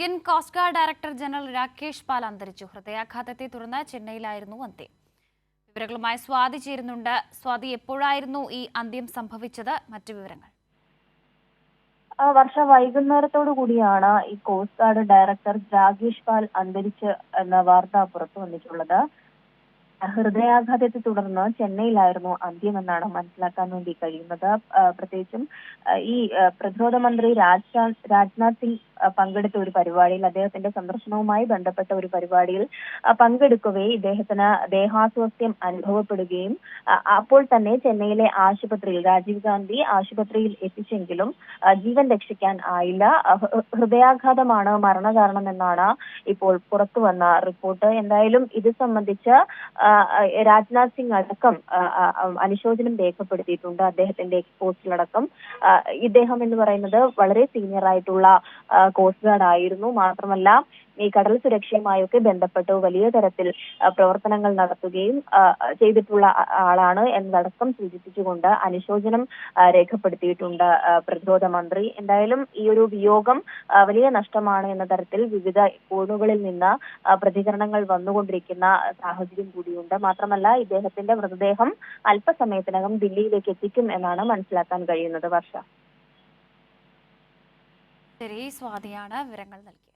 Indian coast guard director general Rakesh പാൽ അന്തരിച്ചു. ഹൃദയാഘാതത്തെ തുടർന്ന് ചെന്നൈയിലായിരുന്നു അന്ത്യം. വിവരങ്ങളുമായി സ്വാതി ചേരുന്നുണ്ട്. സ്വാതി, എപ്പോഴായിരുന്നു ഈ അന്ത്യം സംഭവിച്ചത്? മറ്റു വിവരങ്ങൾ. വർഷ വൈകുന്നേരത്തോടു കൂടിയാണ് ഈ കോസ്റ്റ് ഗാർഡ് ഡയറക്ടർ രാകേഷ് പാൽ അന്തരിച്ച് എന്ന വാർത്ത പുറത്തു വന്നിട്ടുള്ളത്. ഹൃദയാഘാതത്തെ തുടർന്ന് ചെന്നൈയിലായിരുന്നു അന്ത്യമെന്നാണ് മനസ്സിലാക്കാൻ വേണ്ടി കഴിയുന്നത്. പ്രത്യേകിച്ചും ഈ പ്രതിരോധ മന്ത്രി രാജ്നാഥ് സിംഗ് പങ്കെടുത്ത ഒരു പരിപാടിയിൽ, അദ്ദേഹത്തിന്റെ സന്ദർശനവുമായി ബന്ധപ്പെട്ട ഒരു പരിപാടിയിൽ പങ്കെടുക്കവേ ഇദ്ദേഹത്തിന് ദേഹാസ്വാസ്ഥ്യം അനുഭവപ്പെടുകയും അപ്പോൾ തന്നെ ചെന്നൈയിലെ ആശുപത്രിയിൽ, രാജീവ് ഗാന്ധി ആശുപത്രിയിൽ എത്തിച്ചെങ്കിലും ജീവൻ രക്ഷിക്കാൻ ആയില്ല. ഹൃദയാഘാതമാണ് മരണകാരണമെന്നാണ് ഇപ്പോൾ പുറത്തുവന്ന റിപ്പോർട്ട്. എന്തായാലും ഇത് സംബന്ധിച്ച് രാജ്നാഥ് സിംഗ് അടക്കം അനുശോചനം രേഖപ്പെടുത്തിയിട്ടുണ്ട്. അദ്ദേഹത്തിന്റെ പോസ്റ്റിലടക്കം. ഇദ്ദേഹം എന്ന് പറയുന്നത് വളരെ സീനിയർ ആയിട്ടുള്ള കോസ്റ്റ് ഗാർഡ് ആയിരുന്നു. മാത്രമല്ല ഈ കടൽ സുരക്ഷയുമായൊക്കെ ബന്ധപ്പെട്ട് വലിയ തരത്തിൽ പ്രവർത്തനങ്ങൾ നടത്തുകയും ചെയ്തിട്ടുള്ള ആളാണ് എന്നതടക്കം സൂചിപ്പിച്ചുകൊണ്ട് അനുശോചനം രേഖപ്പെടുത്തിയിട്ടുണ്ട് പ്രതിരോധ മന്ത്രി. എന്തായാലും ഈ ഒരു വിയോഗം വലിയ നഷ്ടമാണ് എന്ന തരത്തിൽ വിവിധ കോണുകളിൽ നിന്ന് പ്രതികരണങ്ങൾ വന്നുകൊണ്ടിരിക്കുന്ന സാഹചര്യം കൂടിയുണ്ട്. മാത്രമല്ല ഇദ്ദേഹത്തിന്റെ മൃതദേഹം അല്പസമയത്തിനകം ദില്ലിയിലേക്ക് എത്തിക്കും എന്നാണ് മനസ്സിലാക്കാൻ കഴിയുന്നത്. വർഷ. ശരി, സ്വാതിയാണ് വിവരങ്ങൾ നൽകിയത്.